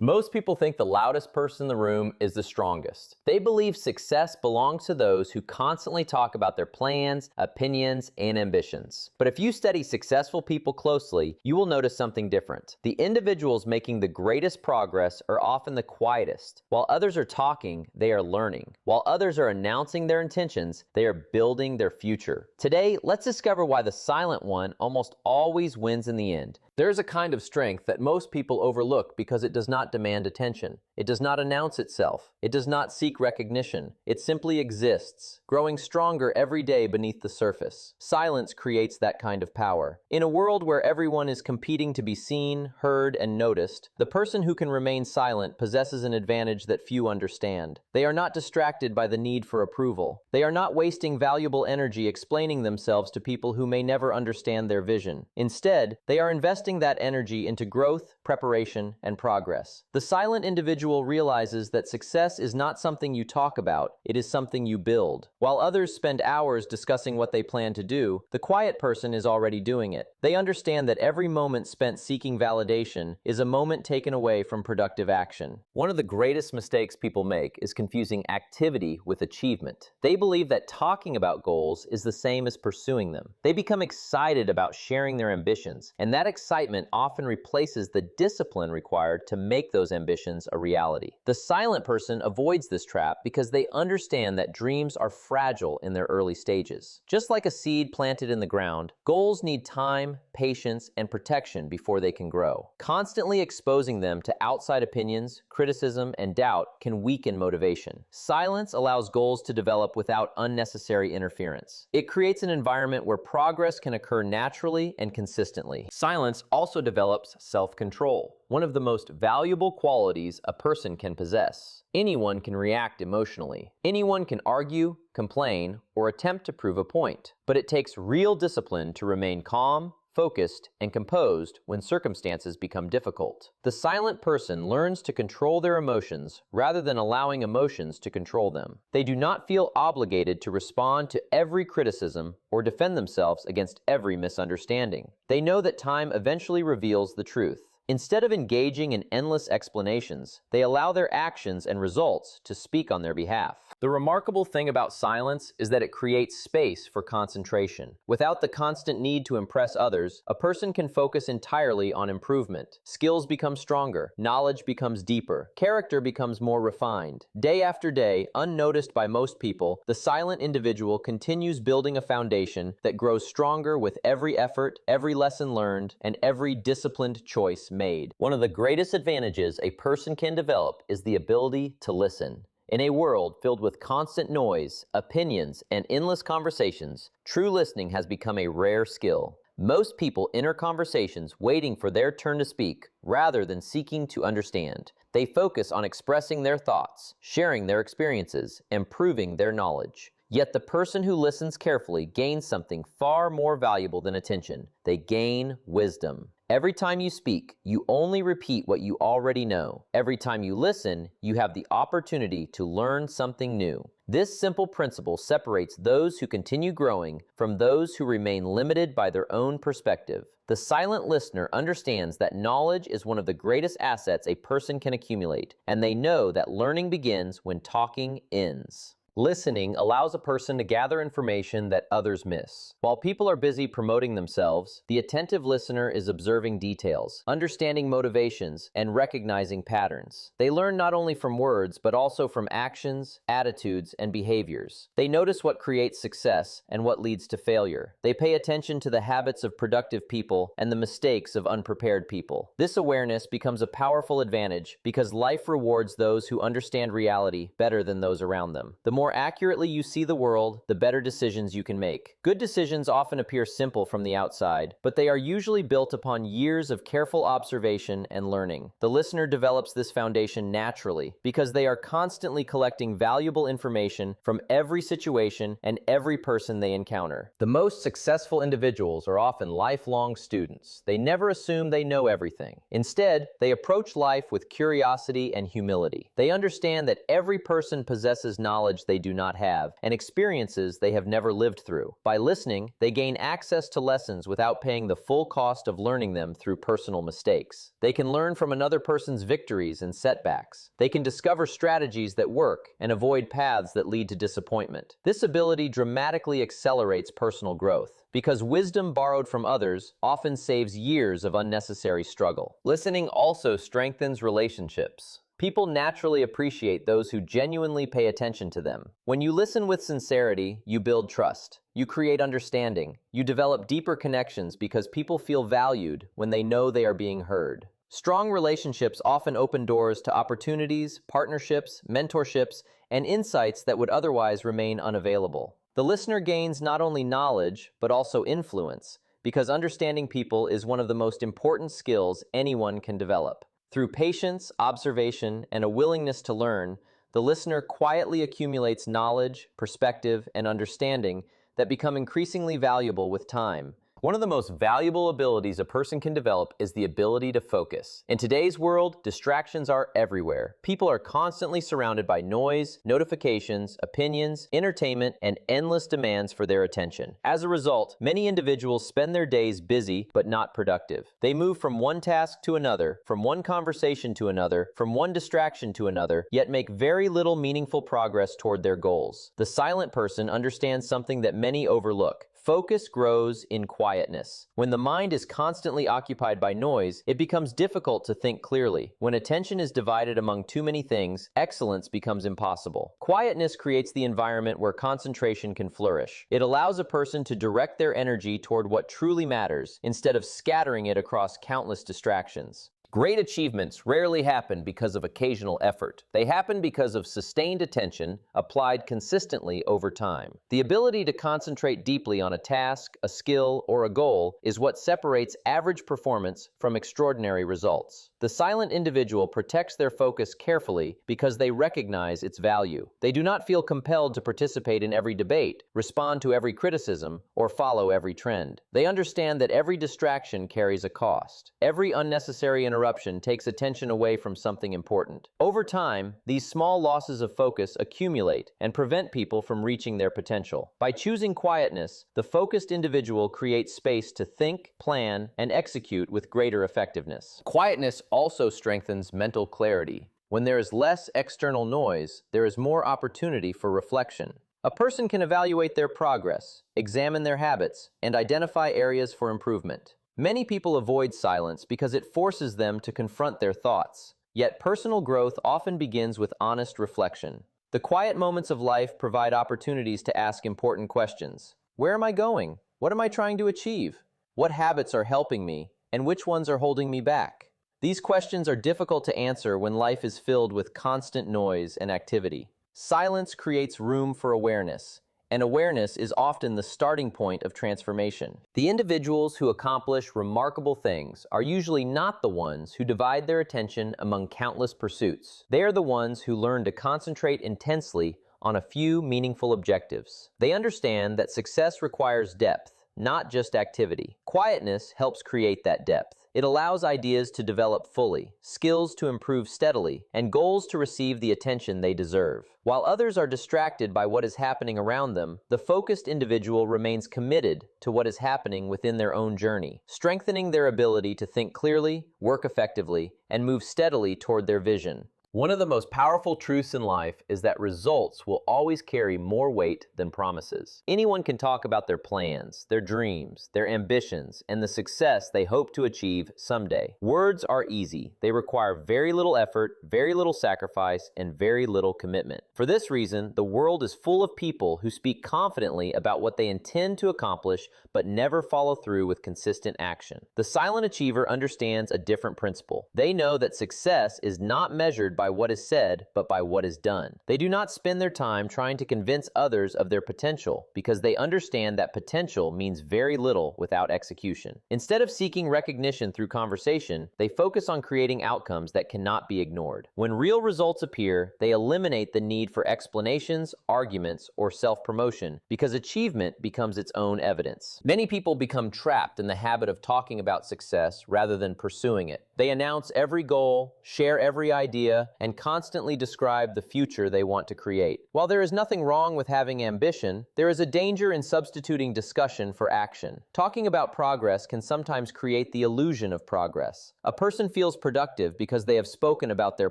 Most people think the loudest person in the room is the strongest. They believe success belongs to those who constantly talk about their plans, opinions, and ambitions. But if you study successful people closely, you will notice something different. The individuals making the greatest progress are often the quietest. While others are talking, they are learning. While others are announcing their intentions, they are building their future. Today, let's discover why the silent one almost always wins in the end. There is a kind of strength that most people overlook because it does not demand attention. It does not announce itself. It does not seek recognition. It simply exists, growing stronger every day beneath the surface. Silence creates that kind of power. In a world where everyone is competing to be seen, heard, and noticed, the person who can remain silent possesses an advantage that few understand. They are not distracted by the need for approval. They are not wasting valuable energy explaining themselves to people who may never understand their vision. Instead, they are investing that energy into growth, preparation, and progress. The silent individual realizes that success is not something you talk about, it is something you build. While others spend hours discussing what they plan to do, the quiet person is already doing it. They understand that every moment spent seeking validation is a moment taken away from productive action. One of the greatest mistakes people make is confusing activity with achievement. They believe that talking about goals is the same as pursuing them. They become excited about sharing their ambitions, and that excitement often replaces the discipline required to make those ambitions a reality. The silent person avoids this trap because they understand that dreams are fragile in their early stages. Just like a seed planted in the ground, goals need time, patience, and protection before they can grow. Constantly exposing them to outside opinions, criticism, and doubt can weaken motivation. Silence allows goals to develop without unnecessary interference. It creates an environment where progress can occur naturally and consistently. Silence also develops self-control, one of the most valuable qualities a person can possess. Anyone can react emotionally. Anyone can argue, complain, or attempt to prove a point. But it takes real discipline to remain calm, focused, and composed when circumstances become difficult. The silent person learns to control their emotions rather than allowing emotions to control them. They do not feel obligated to respond to every criticism or defend themselves against every misunderstanding. They know that time eventually reveals the truth. Instead of engaging in endless explanations, they allow their actions and results to speak on their behalf. The remarkable thing about silence is that it creates space for concentration. Without the constant need to impress others, a person can focus entirely on improvement. Skills become stronger, knowledge becomes deeper, character becomes more refined. Day after day, unnoticed by most people, the silent individual continues building a foundation that grows stronger with every effort, every lesson learned, and every disciplined choice made. One of the greatest advantages a person can develop is the ability to listen. In a world filled with constant noise, opinions, and endless conversations, true listening has become a rare skill. Most people enter conversations waiting for their turn to speak rather than seeking to understand. They focus on expressing their thoughts, sharing their experiences, and proving their knowledge. Yet the person who listens carefully gains something far more valuable than attention. They gain wisdom. Every time you speak, you only repeat what you already know. Every time you listen, you have the opportunity to learn something new. This simple principle separates those who continue growing from those who remain limited by their own perspective. The silent listener understands that knowledge is one of the greatest assets a person can accumulate, and they know that learning begins when talking ends. Listening allows a person to gather information that others miss. While people are busy promoting themselves, the attentive listener is observing details, understanding motivations, and recognizing patterns. They learn not only from words, but also from actions, attitudes, and behaviors. They notice what creates success and what leads to failure. They pay attention to the habits of productive people and the mistakes of unprepared people. This awareness becomes a powerful advantage because life rewards those who understand reality better than those around them. The more accurately you see the world, the better decisions you can make. Good decisions often appear simple from the outside, but they are usually built upon years of careful observation and learning. The listener develops this foundation naturally because they are constantly collecting valuable information from every situation and every person they encounter. The most successful individuals are often lifelong students. They never assume they know everything. Instead, they approach life with curiosity and humility. They understand that every person possesses knowledge they do not have and experiences they have never lived through. By listening, they gain access to lessons without paying the full cost of learning them through personal mistakes. They can learn from another person's victories and setbacks. They can discover strategies that work and avoid paths that lead to disappointment. This ability dramatically accelerates personal growth, because wisdom borrowed from others often saves years of unnecessary struggle. Listening also strengthens relationships. People naturally appreciate those who genuinely pay attention to them. When you listen with sincerity, you build trust. You create understanding. You develop deeper connections because people feel valued when they know they are being heard. Strong relationships often open doors to opportunities, partnerships, mentorships, and insights that would otherwise remain unavailable. The listener gains not only knowledge, but also influence, because understanding people is one of the most important skills anyone can develop. Through patience, observation, and a willingness to learn, the listener quietly accumulates knowledge, perspective, and understanding that become increasingly valuable with time. One of the most valuable abilities a person can develop is the ability to focus. In today's world, distractions are everywhere. People are constantly surrounded by noise, notifications, opinions, entertainment, and endless demands for their attention. As a result, many individuals spend their days busy but not productive. They move from one task to another, from one conversation to another, from one distraction to another, yet make very little meaningful progress toward their goals. The silent person understands something that many overlook. Focus grows in quietness. When the mind is constantly occupied by noise, it becomes difficult to think clearly. When attention is divided among too many things, excellence becomes impossible. Quietness creates the environment where concentration can flourish. It allows a person to direct their energy toward what truly matters, instead of scattering it across countless distractions. Great achievements rarely happen because of occasional effort. They happen because of sustained attention applied consistently over time. The ability to concentrate deeply on a task, a skill, or a goal is what separates average performance from extraordinary results. The silent individual protects their focus carefully because they recognize its value. They do not feel compelled to participate in every debate, respond to every criticism, or follow every trend. They understand that every distraction carries a cost. Every unnecessary interruption takes attention away from something important. Over time, these small losses of focus accumulate and prevent people from reaching their potential. By choosing quietness, the focused individual creates space to think, plan, and execute with greater effectiveness. Quietness also strengthens mental clarity. When there is less external noise, there is more opportunity for reflection. A person can evaluate their progress, examine their habits, and identify areas for improvement. Many people avoid silence because it forces them to confront their thoughts. Yet personal growth often begins with honest reflection. The quiet moments of life provide opportunities to ask important questions. Where am I going? What am I trying to achieve? What habits are helping me, and which ones are holding me back? These questions are difficult to answer when life is filled with constant noise and activity. Silence creates room for awareness, and awareness is often the starting point of transformation. The individuals who accomplish remarkable things are usually not the ones who divide their attention among countless pursuits. They are the ones who learn to concentrate intensely on a few meaningful objectives. They understand that success requires depth, not just activity. Quietness helps create that depth. It allows ideas to develop fully, skills to improve steadily, and goals to receive the attention they deserve. While others are distracted by what is happening around them, the focused individual remains committed to what is happening within their own journey, strengthening their ability to think clearly, work effectively, and move steadily toward their vision. One of the most powerful truths in life is that results will always carry more weight than promises. Anyone can talk about their plans, their dreams, their ambitions, and the success they hope to achieve someday. Words are easy. They require very little effort, very little sacrifice, and very little commitment. For this reason, the world is full of people who speak confidently about what they intend to accomplish, but never follow through with consistent action. The silent achiever understands a different principle. They know that success is not measured by what is said, but by what is done. They do not spend their time trying to convince others of their potential, because they understand that potential means very little without execution. Instead of seeking recognition through conversation, they focus on creating outcomes that cannot be ignored. When real results appear, they eliminate the need for explanations, arguments, or self-promotion, because achievement becomes its own evidence. Many people become trapped in the habit of talking about success rather than pursuing it. They announce every goal, share every idea, idea and constantly describe the future they want to create. While there is nothing wrong with having ambition, there is a danger in substituting discussion for action. Talking about progress can sometimes create the illusion of progress. A person feels productive because they have spoken about their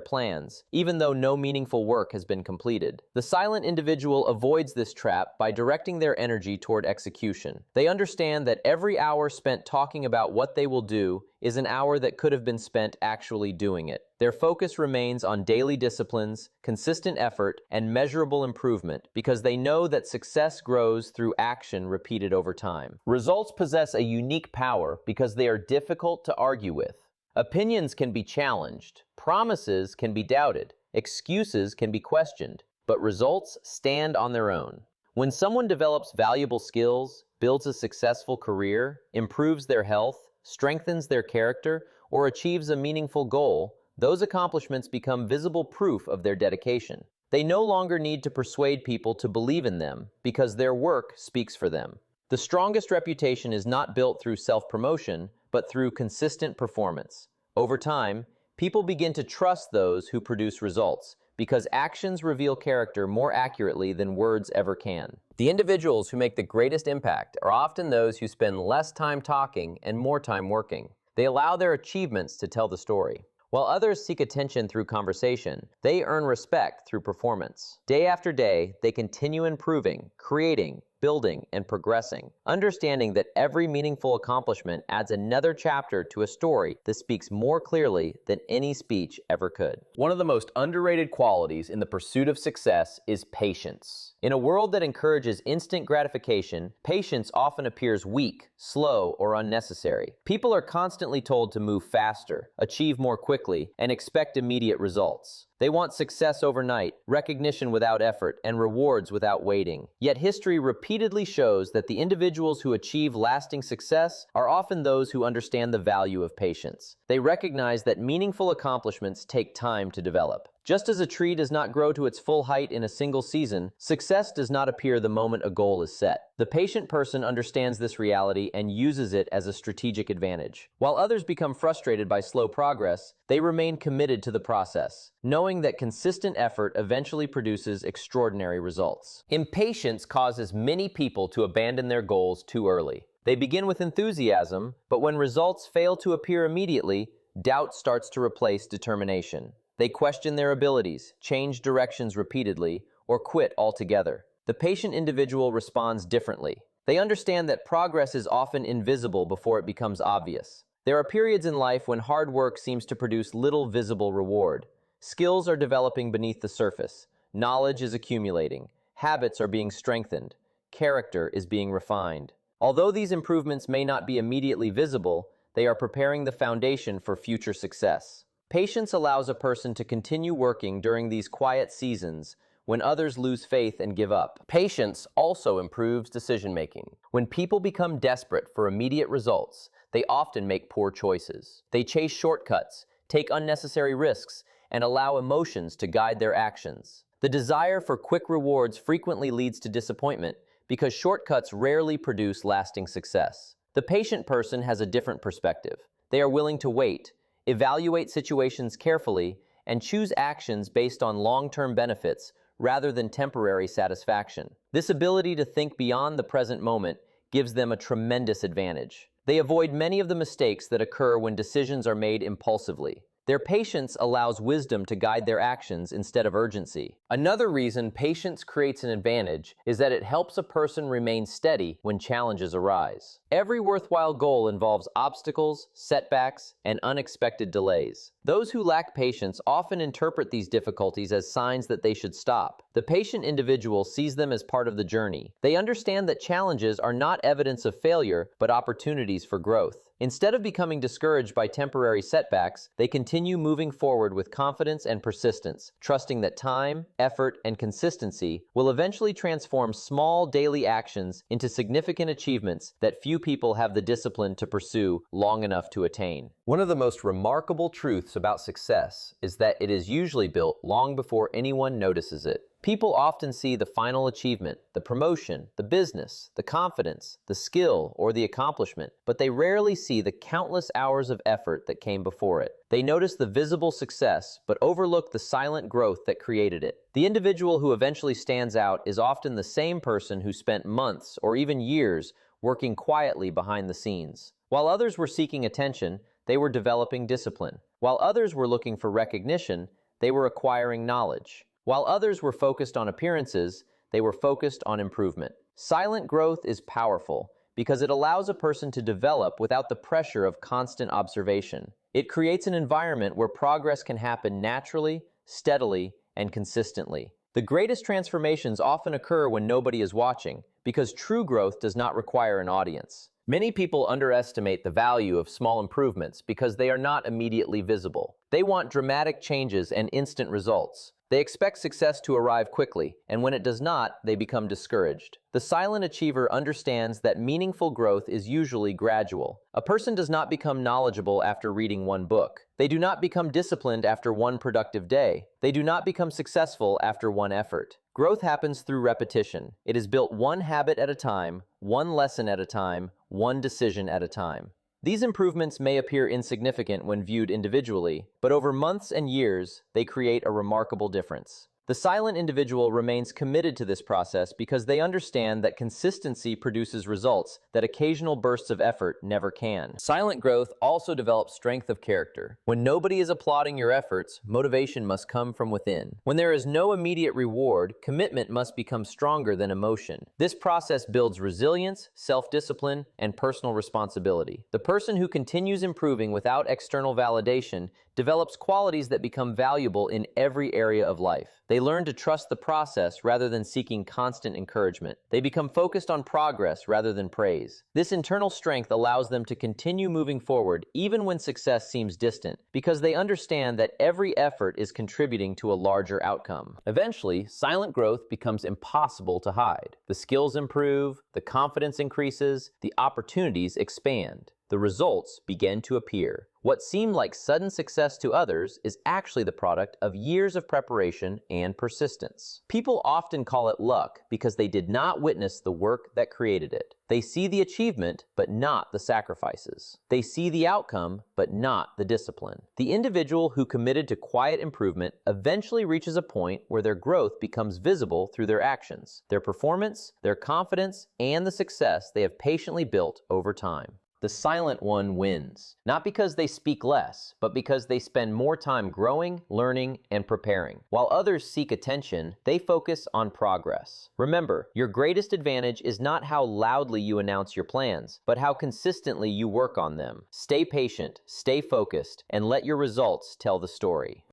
plans, even though no meaningful work has been completed. The silent individual avoids this trap by directing their energy toward execution. They understand that every hour spent talking about what they will do is an hour that could have been spent actually doing it. Their focus remains on daily disciplines, consistent effort, and measurable improvement because they know that success grows through action repeated over time. Results possess a unique power because they are difficult to argue with. Opinions can be challenged, promises can be doubted, excuses can be questioned, but results stand on their own. When someone develops valuable skills, builds a successful career, improves their health, strengthens their character, or achieves a meaningful goal, those accomplishments become visible proof of their dedication. They no longer need to persuade people to believe in them because their work speaks for them. The strongest reputation is not built through self-promotion, but through consistent performance. Over time, people begin to trust those who produce results because actions reveal character more accurately than words ever can. The individuals who make the greatest impact are often those who spend less time talking and more time working. They allow their achievements to tell the story. While others seek attention through conversation, they earn respect through performance. Day after day, they continue improving, creating, building, and progressing, understanding that every meaningful accomplishment adds another chapter to a story that speaks more clearly than any speech ever could. One of the most underrated qualities in the pursuit of success is patience. In a world that encourages instant gratification, patience often appears weak, slow, or unnecessary. People are constantly told to move faster, achieve more quickly, and expect immediate results. They want success overnight, recognition without effort, and rewards without waiting. Yet history repeatedly shows that the individuals who achieve lasting success are often those who understand the value of patience. They recognize that meaningful accomplishments take time to develop. Just as a tree does not grow to its full height in a single season, success does not appear the moment a goal is set. The patient person understands this reality and uses it as a strategic advantage. While others become frustrated by slow progress, they remain committed to the process, knowing that consistent effort eventually produces extraordinary results. Impatience causes many people to abandon their goals too early. They begin with enthusiasm, but when results fail to appear immediately, doubt starts to replace determination. They question their abilities, change directions repeatedly, or quit altogether. The patient individual responds differently. They understand that progress is often invisible before it becomes obvious. There are periods in life when hard work seems to produce little visible reward. Skills are developing beneath the surface. Knowledge is accumulating. Habits are being strengthened. Character is being refined. Although these improvements may not be immediately visible, they are preparing the foundation for future success. Patience allows a person to continue working during these quiet seasons when others lose faith and give up. Patience also improves decision-making. When people become desperate for immediate results, they often make poor choices. They chase shortcuts, take unnecessary risks, and allow emotions to guide their actions. The desire for quick rewards frequently leads to disappointment because shortcuts rarely produce lasting success. The patient person has a different perspective. They are willing to wait, evaluate situations carefully, and choose actions based on long-term benefits rather than temporary satisfaction. This ability to think beyond the present moment gives them a tremendous advantage. They avoid many of the mistakes that occur when decisions are made impulsively. Their patience allows wisdom to guide their actions instead of urgency. Another reason patience creates an advantage is that it helps a person remain steady when challenges arise. Every worthwhile goal involves obstacles, setbacks, and unexpected delays. Those who lack patience often interpret these difficulties as signs that they should stop. The patient individual sees them as part of the journey. They understand that challenges are not evidence of failure, but opportunities for growth. Instead of becoming discouraged by temporary setbacks, they continue moving forward with confidence and persistence, trusting that time, effort, and consistency will eventually transform small daily actions into significant achievements that few people have the discipline to pursue long enough to attain. One of the most remarkable truths about success is that it is usually built long before anyone notices it. People often see the final achievement, the promotion, the business, the confidence, the skill, or the accomplishment, but they rarely see the countless hours of effort that came before it. They notice the visible success, but overlook the silent growth that created it. The individual who eventually stands out is often the same person who spent months or even years working quietly behind the scenes. While others were seeking attention, they were developing discipline. While others were looking for recognition, they were acquiring knowledge. While others were focused on appearances, they were focused on improvement. Silent growth is powerful because it allows a person to develop without the pressure of constant observation. It creates an environment where progress can happen naturally, steadily, and consistently. The greatest transformations often occur when nobody is watching, because true growth does not require an audience. Many people underestimate the value of small improvements because they are not immediately visible. They want dramatic changes and instant results. They expect success to arrive quickly, and when it does not, they become discouraged. The silent achiever understands that meaningful growth is usually gradual. A person does not become knowledgeable after reading one book. They do not become disciplined after one productive day. They do not become successful after one effort. Growth happens through repetition. It is built one habit at a time, one lesson at a time, one decision at a time. These improvements may appear insignificant when viewed individually, but over months and years, they create a remarkable difference. The silent individual remains committed to this process because they understand that consistency produces results that occasional bursts of effort never can. Silent growth also develops strength of character. When nobody is applauding your efforts, motivation must come from within. When there is no immediate reward, commitment must become stronger than emotion. This process builds resilience, self-discipline, and personal responsibility. The person who continues improving without external validation develops qualities that become valuable in every area of life. They learn to trust the process rather than seeking constant encouragement. They become focused on progress rather than praise. This internal strength allows them to continue moving forward even when success seems distant, because they understand that every effort is contributing to a larger outcome. Eventually, silent growth becomes impossible to hide. The skills improve, the confidence increases, the opportunities expand. The results begin to appear. What seemed like sudden success to others is actually the product of years of preparation and persistence. People often call it luck because they did not witness the work that created it. They see the achievement, but not the sacrifices. They see the outcome, but not the discipline. The individual who committed to quiet improvement eventually reaches a point where their growth becomes visible through their actions, their performance, their confidence, and the success they have patiently built over time. The silent one wins, not because they speak less, but because they spend more time growing, learning, and preparing. While others seek attention, they focus on progress. Remember, your greatest advantage is not how loudly you announce your plans, but how consistently you work on them. Stay patient, stay focused, and let your results tell the story.